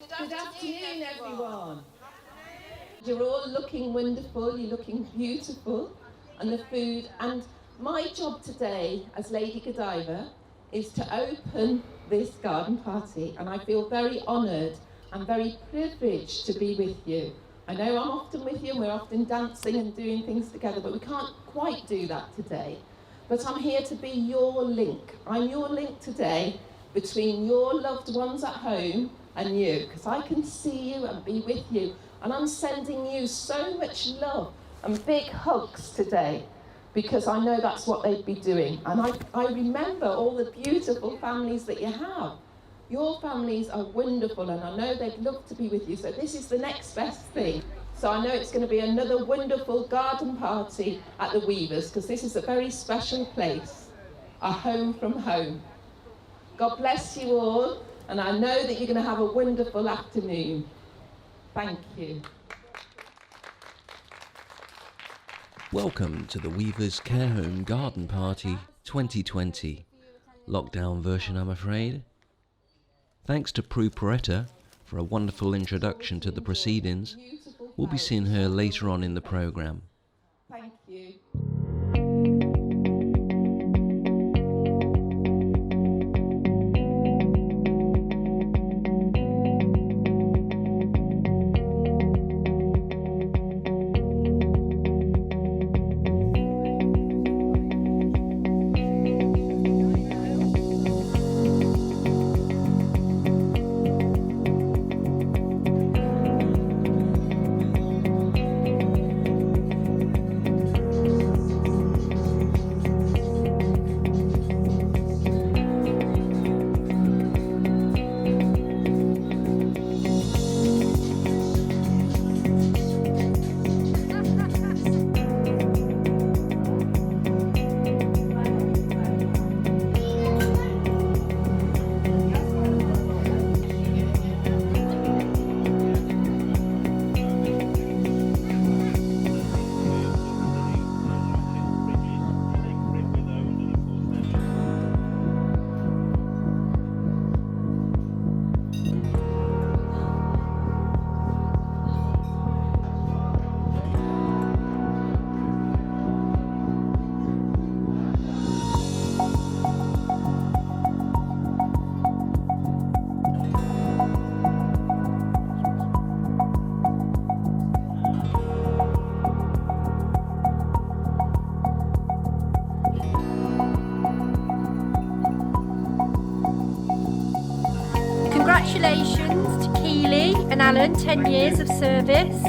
Good afternoon, everyone. You're all looking wonderful, you're looking beautiful, and the food. And my job today as Lady Godiva is to open this garden party, and I feel very honoured and very privileged to be with you. I know I'm often with you, and we're often dancing and doing things together, but we can't quite do that today. But I'm here to be your link. I'm your link today between your loved ones at home and you, because I can see you and be with you. And I'm sending you so much love and big hugs today, because I know that's what they'd be doing. And I remember all the beautiful families that you have. Your families are wonderful, and I know they'd love to be with you. So this is the next best thing. So I know it's going to be another wonderful garden party at the Weavers, because this is a very special place, a home from home. God bless you all, and I know that you're going to have a wonderful afternoon. Thank you. Welcome to the Weavers Care Home Garden Party 2020. Lockdown version, I'm afraid. Thanks to Prue Poretta for a wonderful introduction to the proceedings. We'll be seeing her later on in the programme. Thank you. Congratulations to Keely and Alan, 10 years of service.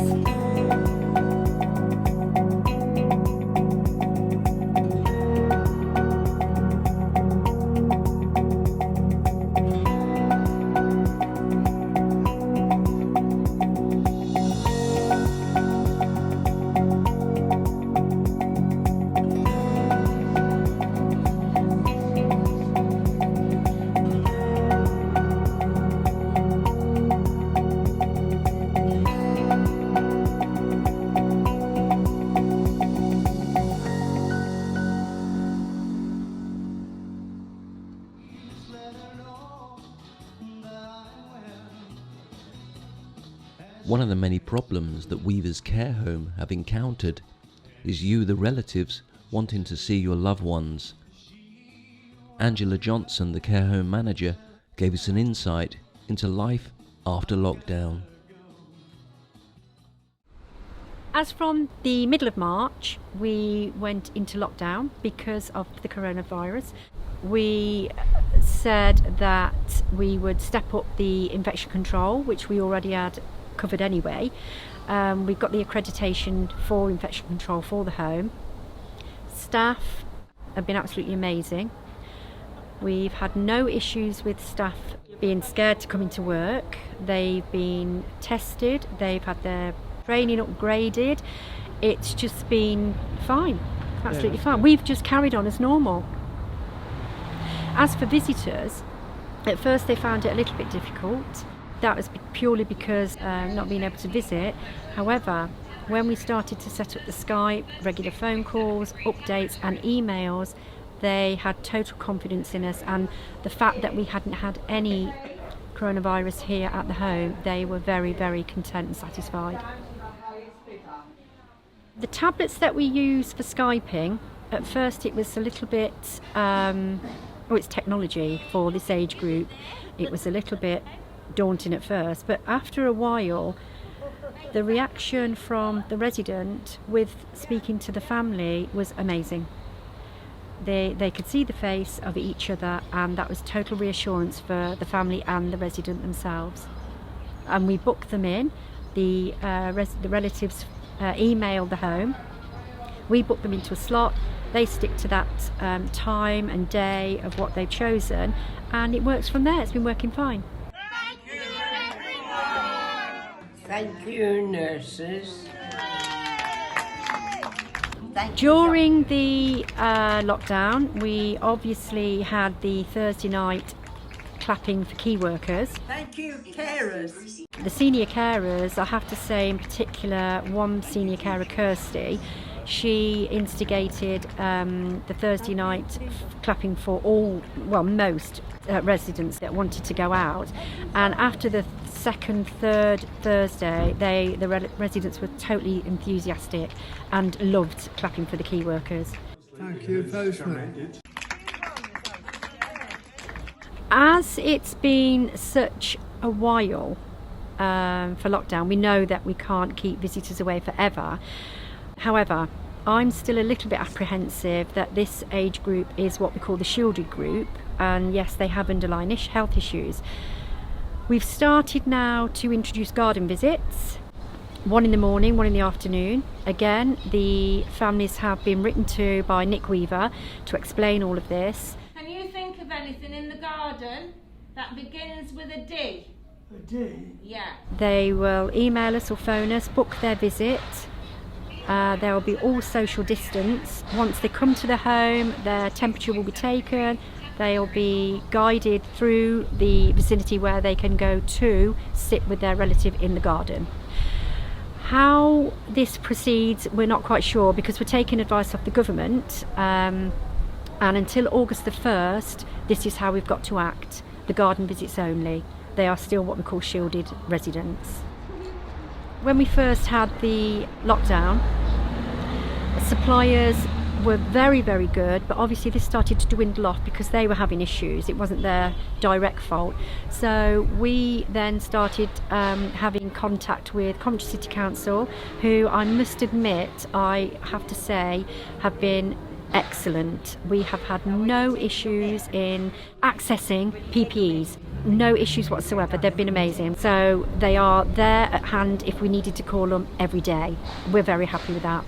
One of the many problems that Weavers Care Home have encountered is you, the relatives, wanting to see your loved ones. Angela Johnson, the care home manager, gave us an insight into life after lockdown. As from the middle of March, we went into lockdown because of the coronavirus. We said that we would step up the infection control, which we already had covered anyway. We've got the accreditation for infection control for the home. Staff have been absolutely amazing. We've had no issues with staff being scared to come into work. They've been tested, they've had their training upgraded. It's just been fine, absolutely fine. We've just carried on as normal. As for visitors, at first they found it a little bit difficult. That was purely because not being able to visit. However, when we started to set up the Skype, regular phone calls, updates and emails, they had total confidence in us, and the fact that we hadn't had any coronavirus here at the home, they were very, very content and satisfied. The tablets that we use for Skyping, at first it was a little bit, it's technology for this age group. It was a little bit daunting at first, but after a while, the reaction from the resident with speaking to the family was amazing. They could see the face of each other, and that was total reassurance for the family and the resident themselves. And we booked them in. The relatives email the home. We book them into a slot. They stick to that time and day of what they've chosen, and it works from there. It's been working fine. Thank you, everyone. Thank you, nurses. During the lockdown, we obviously had the Thursday night clapping for key workers. Thank you, carers. The senior carers, I have to say in particular, one senior carer, Kirsty, she instigated the Thursday night clapping for most residents that wanted to go out. And after the second, third Thursday, the residents were totally enthusiastic and loved clapping for the key workers. Thank you, postman. As it's been such a while for lockdown, we know that we can't keep visitors away forever. However, I'm still a little bit apprehensive that this age group is what we call the shielded group, and yes, they have underlying health issues. We've started now to introduce garden visits, one in the morning, one in the afternoon. Again, the families have been written to by Nick Weaver to explain all of this. Can you think of anything in the garden that begins with a D? A D? Yeah. They will email us or phone us, book their visit. There will be all social distance. Once they come to the home, their temperature will be taken. They'll be guided through the vicinity where they can go to sit with their relative in the garden. How this proceeds, we're not quite sure, because we're taking advice off the government. And until August the 1st, this is how we've got to act. The garden visits only. They are still what we call shielded residents. When we first had the lockdown, suppliers were very, very good, but obviously this started to dwindle off because they were having issues. It wasn't their direct fault. So we then started having contact with Coventry City Council, who I must admit, I have to say, have been excellent. We have had no issues in accessing PPEs. No issues whatsoever. They've been amazing. So they are there at hand if we needed to call them every day. We're very happy with that.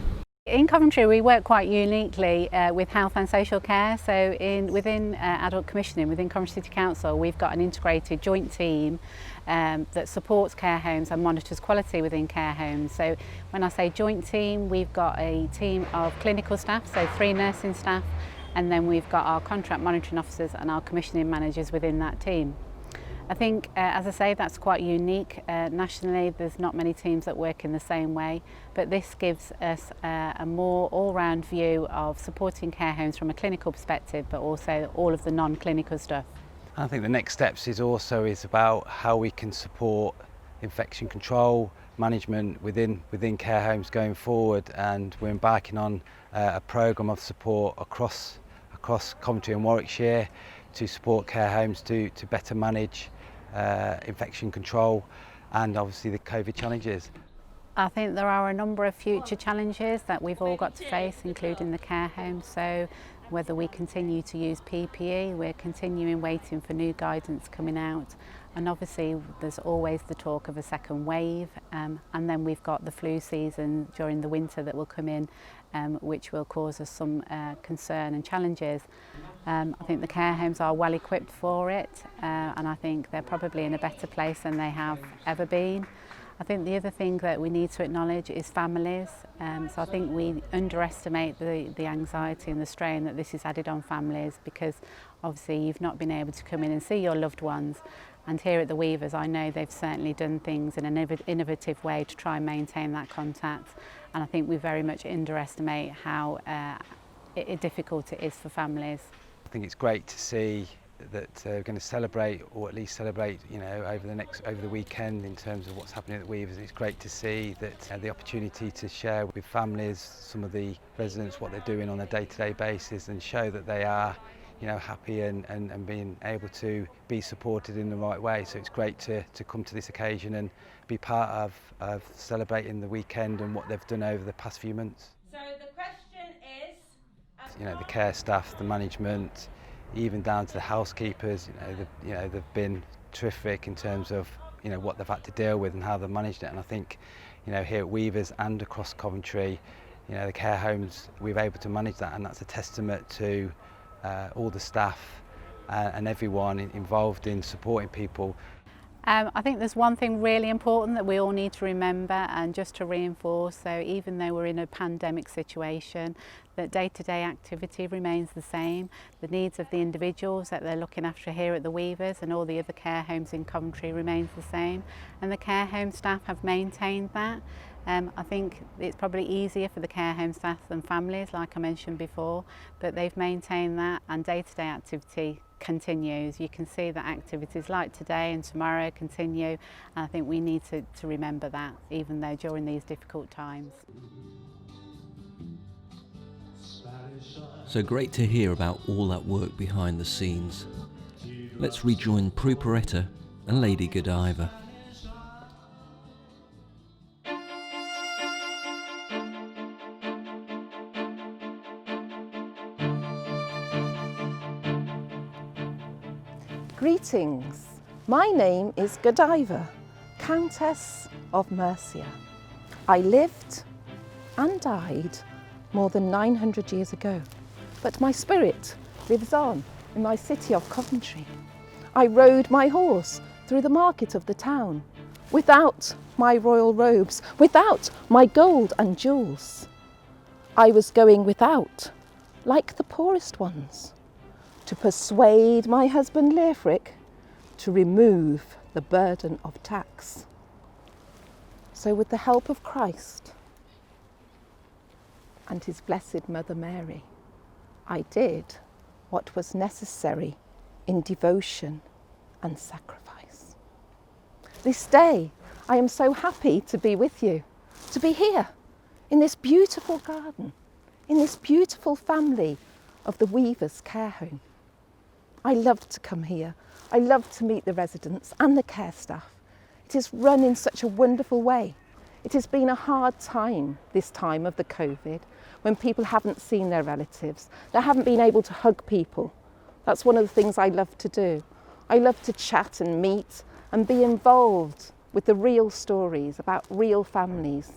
In Coventry we work quite uniquely with health and social care, so within adult commissioning within Coventry City Council we've got an integrated joint team that supports care homes and monitors quality within care homes. So when I say joint team, we've got a team of clinical staff, so 3 nursing staff, and then we've got our contract monitoring officers and our commissioning managers within that team. I think, as I say, that's quite unique. Nationally, there's not many teams that work in the same way, but this gives us a more all-round view of supporting care homes from a clinical perspective, but also all of the non-clinical stuff. I think the next steps is about how we can support infection control management within care homes going forward, and we're embarking on a programme of support across Coventry and Warwickshire to support care homes to better manage infection control and obviously the COVID challenges. I think there are a number of future challenges that we've all got to face, including the care homes. So whether we continue to use PPE, we're continuing waiting for new guidance coming out. And obviously there's always the talk of a second wave, and then we've got the flu season during the winter that will come in, which will cause us some concern and challenges. I think the care homes are well equipped for it, and I think they're probably in a better place than they have ever been. I think the other thing that we need to acknowledge is families. So I think we underestimate the anxiety and the strain that this has added on families, because obviously you've not been able to come in and see your loved ones. And here at the Weavers, I know they've certainly done things in an innovative way to try and maintain that contact. And I think we very much underestimate how difficult it is for families. I think it's great to see that are going to celebrate, or at least celebrate, over the weekend in terms of what's happening at the Weavers. It's great to see that the opportunity to share with families, some of the residents, what they're doing on a day-to-day basis, and show that they are happy and being able to be supported in the right way. So it's great to come to this occasion and be part of celebrating the weekend and what they've done over the past few months. So the question is, The care staff, the management, even down to the housekeepers, they've been terrific in terms of what they've had to deal with and how they've managed it. And I think here at Weavers and across Coventry, the care homes, we've able to manage that, and that's a testament to all the staff and everyone involved in supporting people. I think there's one thing really important that we all need to remember, and just to reinforce, so even though we're in a pandemic situation, that day-to-day activity remains the same. The needs of the individuals that they're looking after here at the Weavers and all the other care homes in Coventry remains the same, and the care home staff have maintained that. I think it's probably easier for the care home staff than families, like I mentioned before, but they've maintained that, and day-to-day activity continues. You can see that activities like today and tomorrow continue, and I think we need to remember that, even though during these difficult times. So great to hear about all that work behind the scenes. Let's rejoin Prue Porretta and Lady Godiva. Greetings. My name is Godiva, Countess of Mercia. I lived and died more than 900 years ago, but my spirit lives on in my city of Coventry. I rode my horse through the market of the town, without my royal robes, without my gold and jewels. I was going without, like the poorest ones, to persuade my husband Leofric to remove the burden of tax. So with the help of Christ and his blessed Mother Mary, I did what was necessary in devotion and sacrifice. This day, I am so happy to be with you, to be here in this beautiful garden, in this beautiful family of the Weavers Care Home. I love to come here. I love to meet the residents and the care staff. It is run in such a wonderful way. It has been a hard time, this time of the COVID, when people haven't seen their relatives. They haven't been able to hug people. That's one of the things I love to do. I love to chat and meet and be involved with the real stories about real families.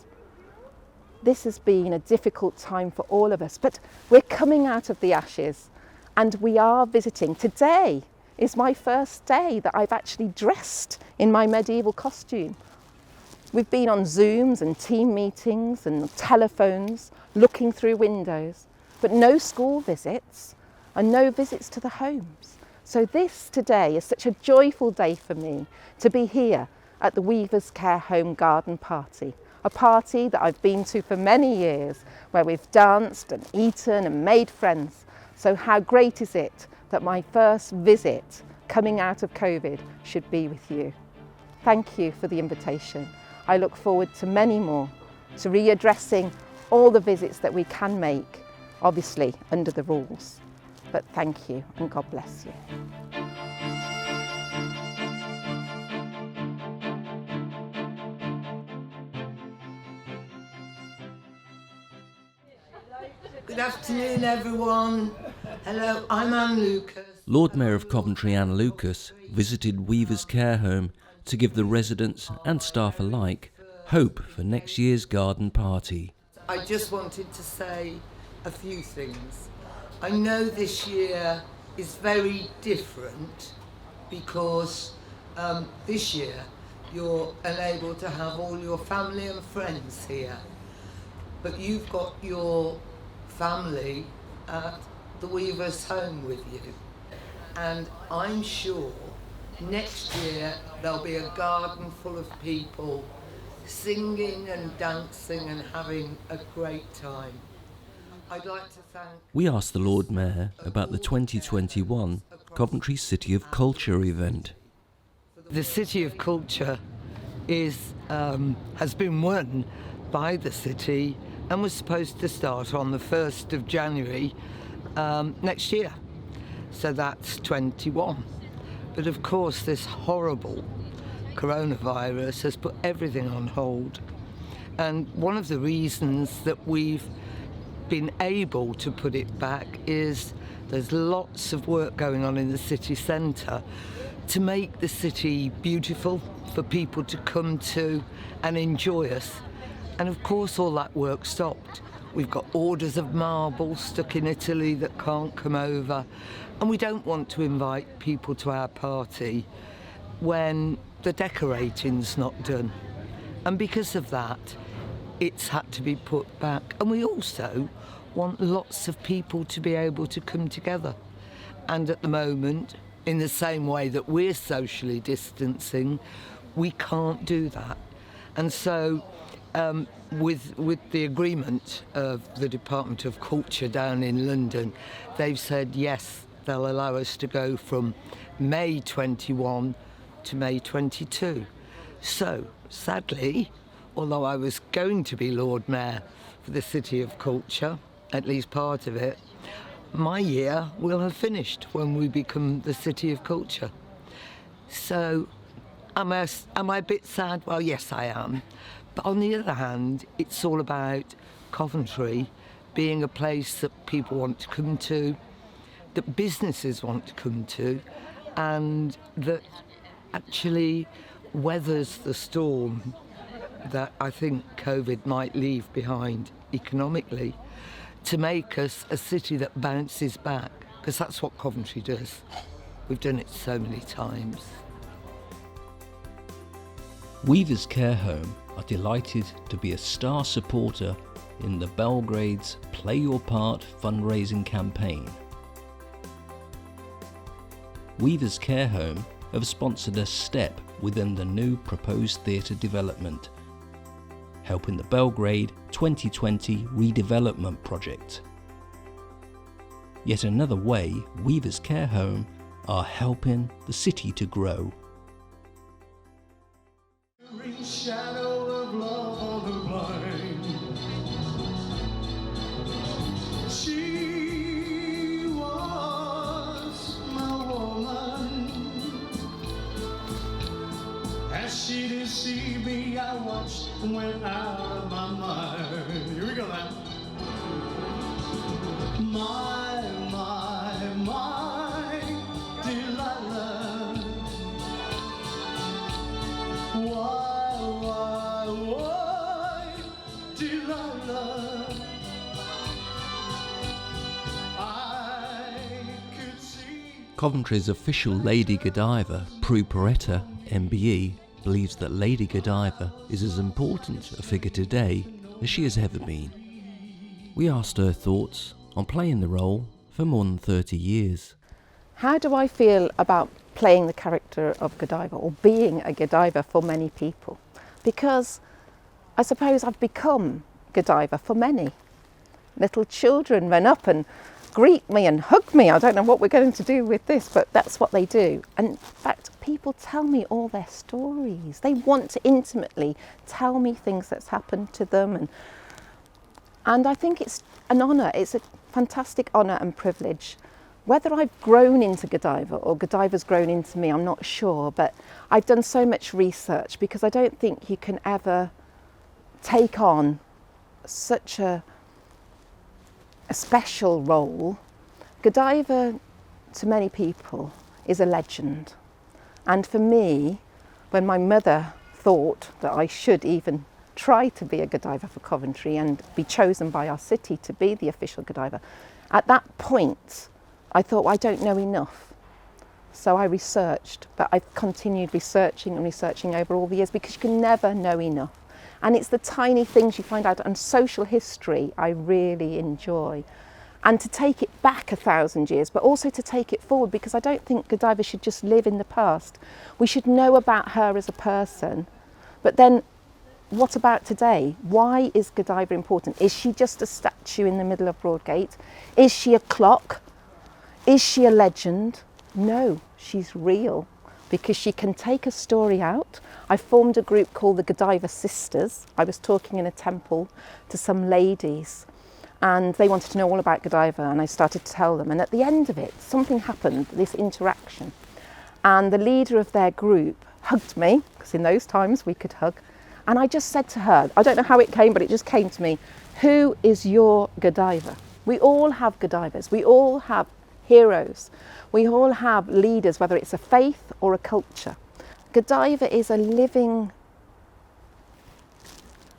This has been a difficult time for all of us, but we're coming out of the ashes. And we are visiting. Today is my first day that I've actually dressed in my medieval costume. We've been on Zooms and team meetings and telephones, looking through windows, but no school visits and no visits to the homes. So this today is such a joyful day for me to be here at the Weavers Care Home garden party, a party that I've been to for many years, where we've danced and eaten and made friends. So how great is it that my first visit coming out of COVID should be with you. Thank you for the invitation. I look forward to many more, to readdressing all the visits that we can make, obviously under the rules. But thank you and God bless you. Good afternoon, everyone. Hello, I'm Anne Lucas. Lord Mayor of Coventry Anne Lucas visited Weavers Care Home to give the residents and staff alike hope for next year's garden party. I just wanted to say a few things. I know this year is very different because this year you're unable to have all your family and friends here, but you've got your family at the Weavers Home with you, and I'm sure next year there'll be a garden full of people singing and dancing and having a great time. I'd like to thank... We asked the Lord Mayor about the 2021 Coventry City of Culture event. The City of Culture has been won by the city and was supposed to start on the 1st of January next year. So that's 21. But of course this horrible coronavirus has put everything on hold. And one of the reasons that we've been able to put it back is there's lots of work going on in the city centre to make the city beautiful for people to come to and enjoy us. And of course all that work stopped. We've got orders of marble stuck in Italy that can't come over, and we don't want to invite people to our party when the decorating's not done. And because of that, it's had to be put back. And we also want lots of people to be able to come together. And at the moment, in the same way that we're socially distancing, we can't do that. And so with the agreement of the Department of Culture down in London, they've said yes, they'll allow us to go from May 21 to May 22. So sadly, although I was going to be Lord Mayor for the City of Culture, at least part of it, my year will have finished when we become the City of Culture. So am I a bit sad? Well, yes, I am. But on the other hand, it's all about Coventry being a place that people want to come to, that businesses want to come to, and that actually weathers the storm that I think COVID might leave behind economically, to make us a city that bounces back, because that's what Coventry does. We've done it so many times. Weavers Care Home are delighted to be a star supporter in the Belgrade's Play Your Part fundraising campaign. Weavers Care Home have sponsored a step within the new proposed theatre development, helping the Belgrade 2020 redevelopment project. Yet another way Weavers Care Home are helping the city to grow. Shadow of love on the blind. She was my woman. As she deceived me, I watched and went out of my mind. Here we go now. My Delilah. Why, Delilah? I could see. Coventry's official Lady Godiva, Prue Porretta, MBE, believes that Lady Godiva is as important a figure today as she has ever been. We asked her thoughts on playing the role for more than 30 years. How do I feel about playing the character of Godiva, or being a Godiva for many people? Because I suppose I've become Godiva for many. Little children run up and greet me and hug me. I don't know what we're going to do with this, but that's what they do. And in fact, people tell me all their stories. They want to intimately tell me things that's happened to them. And I think it's an honour. It's a fantastic honour and privilege. Whether I've grown into Godiva or Godiva's grown into me, I'm not sure, but I've done so much research because I don't think you can ever take on such a special role. Godiva, to many people, is a legend. And for me, when my mother thought that I should even try to be a Godiva for Coventry and be chosen by our city to be the official Godiva, at that point, I thought, well, I don't know enough. So I researched, but I've continued researching and researching over all the years because you can never know enough. And it's the tiny things you find out, and social history I really enjoy. And to take it back 1,000 years, but also to take it forward, because I don't think Godiva should just live in the past. We should know about her as a person, but then what about today? Why is Godiva important? Is she just a statue in the middle of Broadgate? Is she a clock? Is she a legend? no, she's real, because she can take a story out. I formed a group called the Godiva Sisters. I was talking in a temple to some ladies and they wanted to know all about Godiva, and I started to tell them, and at the end of it something happened, this interaction, and the leader of their group hugged me, because in those times we could hug, and I just said to her, I don't know how it came, but it just came to me, who is your Godiva? We all have Godivas, we all have heroes, we all have leaders, whether it's a faith or a culture. Godiva is a living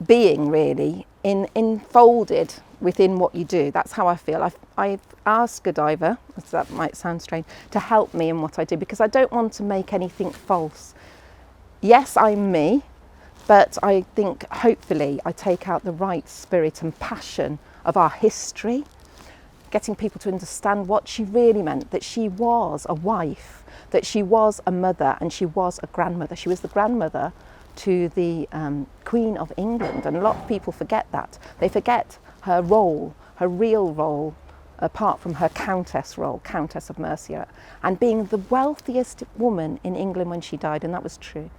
being, really, enfolded within what you do. That's how I feel. I've asked Godiva, as that might sound strange, to help me in what I do, because I don't want to make anything false. Yes, I'm me, but I think hopefully I take out the right spirit and passion of our history, getting people to understand what she really meant, that she was a wife, that she was a mother, and she was a grandmother. She was the grandmother to the Queen of England, and a lot of people forget that. They forget her role, her real role, apart from her countess role, Countess of Mercia, and being the wealthiest woman in England when she died, and that was true.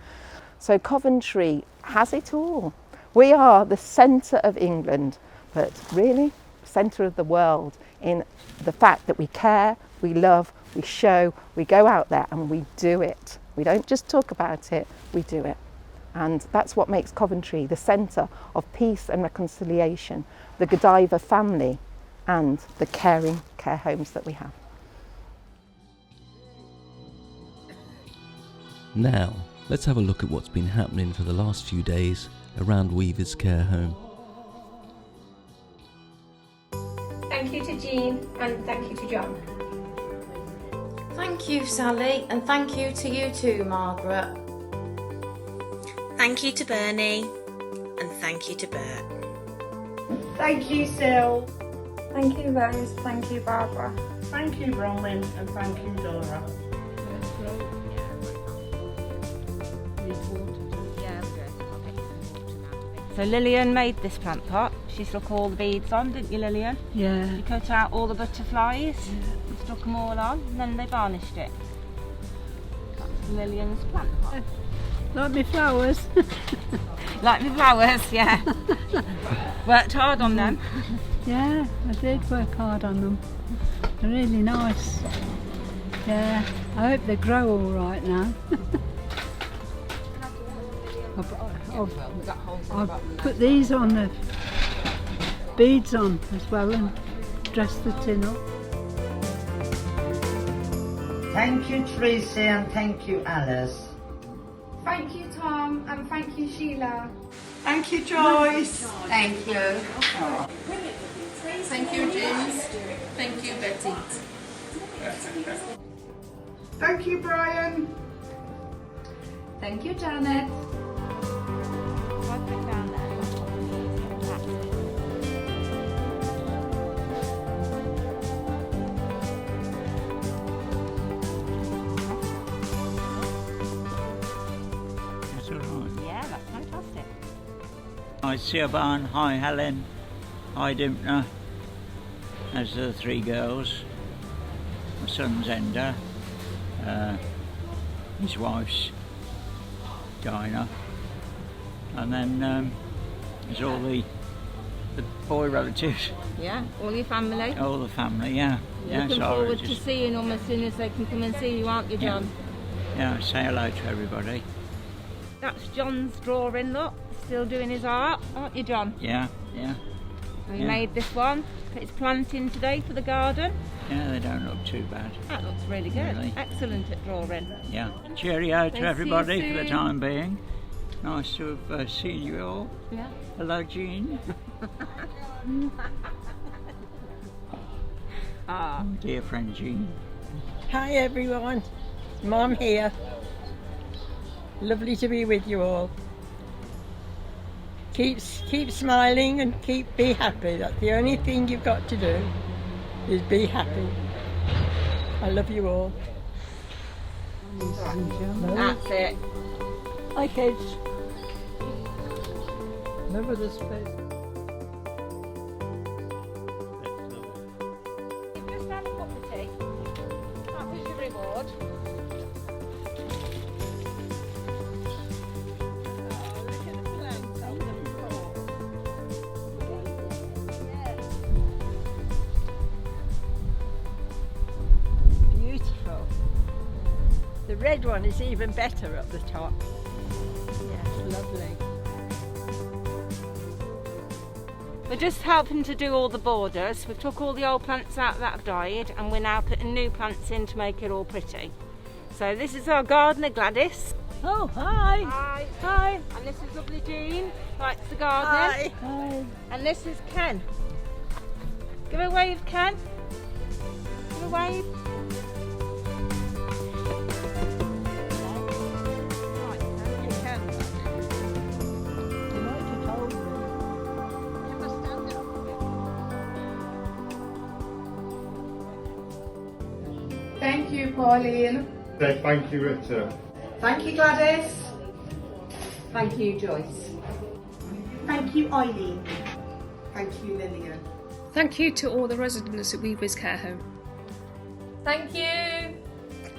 So Coventry has it all. We are the centre of England, but really centre of the world, in the fact that we care, we love, we show, we go out there and we do it. We don't just talk about it, we do it. And that's what makes Coventry the centre of peace and reconciliation, the Godiva family and the caring care homes that we have. Now, let's have a look at what's been happening for the last few days around Weavers Care Home. Thank you to Jean and thank you to John. Thank you, Sally, and thank you to you too, Margaret. Thank you to Bernie, and thank you to Bert. Thank you, Sil. Thank you, Rose. Thank you, Barbara. Thank you, Bronwyn, and thank you, Dora. So Lillian made this plant pot. She stuck all the beads on, didn't you, Lillian? Yeah. You cut out all the butterflies, and stuck them all on, and then they varnished it. That's Lillian's plant pot. Like my flowers. Like my flowers, yeah. Worked hard on them. Yeah, I did work hard on them. They're really nice. Yeah, I hope they grow all right now. I've put these on, the beads on as well, and dressed the tin up. Thank you, Tracy, and thank you, Alice. Thank you, Tom, and thank you, Sheila. Thank you, Joyce. Thank you. Thank you, James. Thank you, Betty. Thank you, Brian. Thank you, Janet. Hi Siobhan, hi Helen, hi Dimpner. Those are the three girls. My son's Enda, his wife's Dinah, and then there's all the boy relatives. Yeah, all your family. All the family, yeah. Looking forward to seeing them as soon as they can come and see you, aren't you, John? Yeah, say hello to everybody. That's John's drawing, look. Still doing his art, aren't you, John? Yeah, yeah. We made this one. It's planting today for the garden. Yeah, they don't look too bad. That looks really good. Really. Excellent at drawing. Yeah. Cheerio to everybody for the soon. time being. Nice to have seen you all. Yeah. Hello, Jean. Dear friend Jean. Hi everyone, Mum here. Lovely to be with you all. Keep smiling and be happy. That's the only thing you've got to do, is be happy. I love you all. That's it. Hi kids. Remember the space. Just have a cup of tea. That was your reward. red one is even better at the top. Yes, lovely. We're just helping to do all the borders. We've took all the old plants out that have died and we're now putting new plants in to make it all pretty. So this is our gardener Gladys. Oh, hi. Hi. Hi. And this is lovely Jean, likes the gardening. Hi. Hi. And this is Ken. Give a wave, Ken. Give a wave. You can. You might have told me. Thank you, Pauline. Say thank you, Rita. Thank you, Gladys. Thank you, Joyce. Thank you, Eileen. Thank you, Lillian. Thank you to all the residents at Weavers Care Home. Thank you.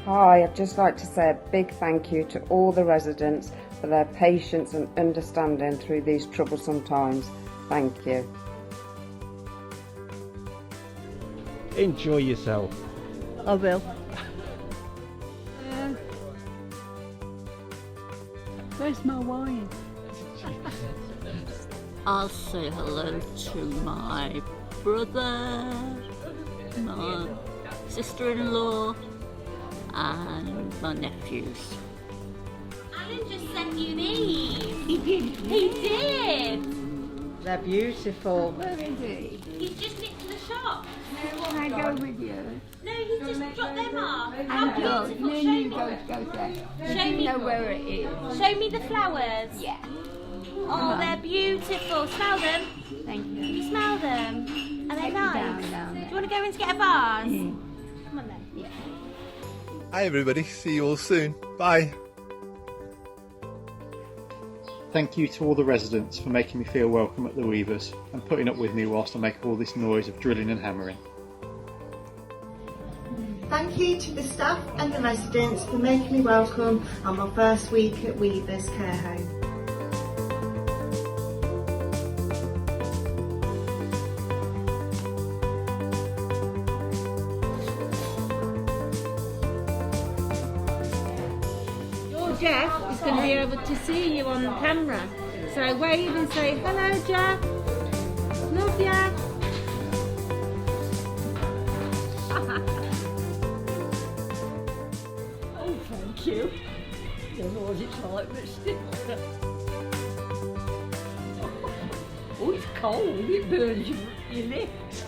Hi, I'd just like to say a big thank you to all the residents for their patience and understanding through these troublesome times. Thank you. Enjoy yourself. I will. Where's my wine? I'll say hello to my brother, my sister-in-law and my nephews. Alan just sent you these. He did. They're beautiful. Where is he? He's just nipped to the shop. Can I go with you? No, he's just dropped them off. I How don't. beautiful. Then Show you me. go there. Show You me. know where it is. Show me the flowers. Yeah. Oh, they're beautiful. Smell them. Thank you. You smell them. Are they Take me nice? down. Do you want to go in to get a vase? Come on then. Yeah. Hi everybody, see you all soon. Bye. Thank you to all the residents for making me feel welcome at the Weavers and putting up with me whilst I make all this noise of drilling and hammering. Thank you to the staff and the residents for making me welcome on my first week at Weavers Care Home. Your Jeff is going to be able to see you on the camera. So wave and say, hello Jeff. Love ya. Oh, thank you. You know what it's like, but still. Oh, it's cold. It burns your lips.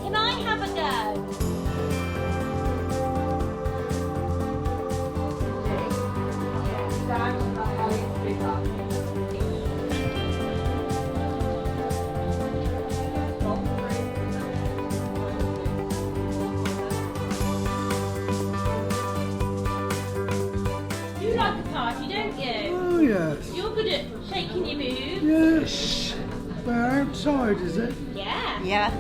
Can I have a go? You like a party, don't you? Oh, yes. You're good at shaking your boobs. Yes. We're outside, is it? Yeah. Yeah.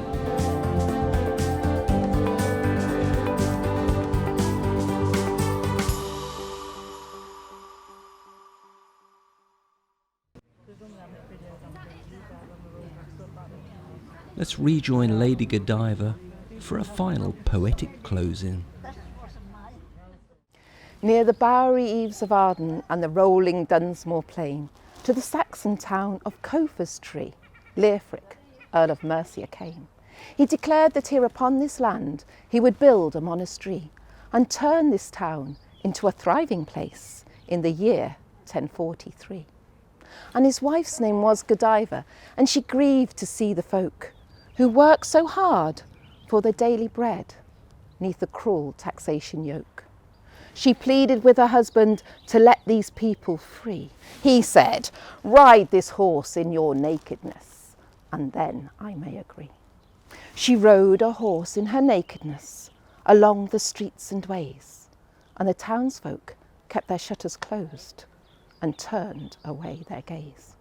Let's rejoin Lady Godiva for a final poetic closing. Near the bowery eaves of Arden and the rolling Dunsmore plain, to the Saxon town of Cofa's Tree, Leofric, Earl of Mercia, came. He declared that here upon this land he would build a monastery and turn this town into a thriving place in the year 1043. And his wife's name was Godiva, and she grieved to see the folk who work so hard for their daily bread neath the cruel taxation yoke. She pleaded with her husband to let these people free. He said, "Ride this horse in your nakedness, and then I may agree." She rode a horse in her nakedness along the streets and ways, and the townsfolk kept their shutters closed and turned away their gaze.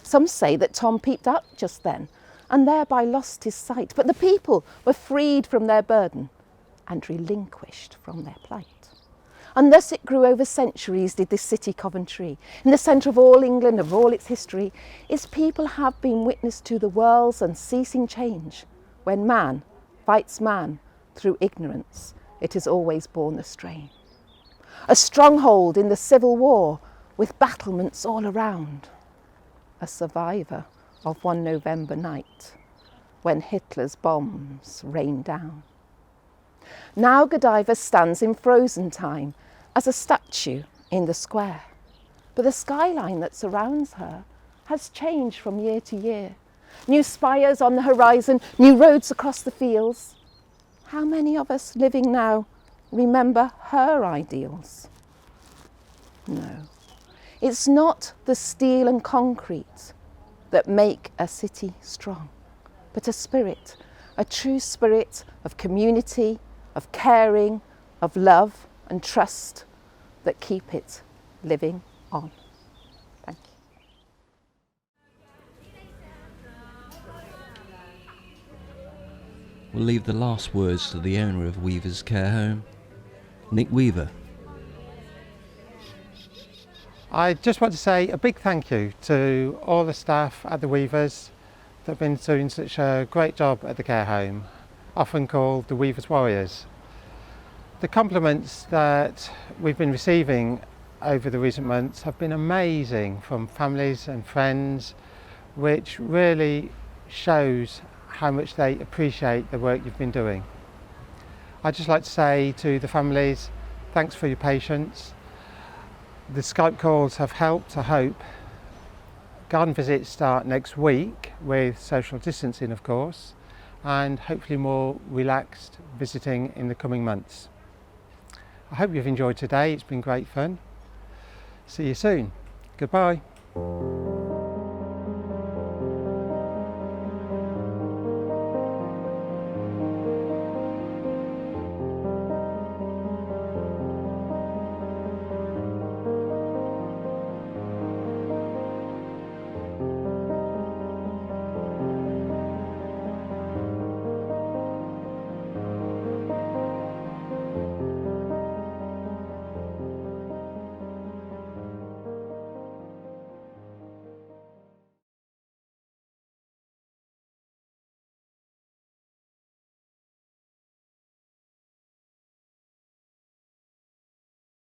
Some say that Tom peeped up just then and thereby lost his sight. But the people were freed from their burden and relinquished from their plight. And thus it grew over centuries, did this city Coventry, in the centre of all England, of all its history. Its people have been witness to the world's unceasing change. When man fights man through ignorance, it has always borne the strain. A stronghold in the civil war, with battlements all around. A survivor of one November night, when Hitler's bombs rained down. Now Godiva stands in frozen time as a statue in the square. But the skyline that surrounds her has changed from year to year. New spires on the horizon, new roads across the fields. How many of us living now remember her ideals? No, it's not the steel and concrete that make a city strong, but a spirit, a true spirit of community, of caring, of love and trust that keep it living on. Thank you. We'll leave the last words to the owner of Weaver's Care Home, Nick Weaver. I just want to say a big thank you to all the staff at the Weavers that have been doing such a great job at the care home, often called the Weavers Warriors. The compliments that we've been receiving over the recent months have been amazing from families and friends, which really shows how much they appreciate the work you've been doing. I'd just like to say to the families, thanks for your patience. The Skype calls have helped, I hope. Garden visits start next week with social distancing, of course, and hopefully more relaxed visiting in the coming months. I hope you've enjoyed today. It's been great fun. See you soon. Goodbye.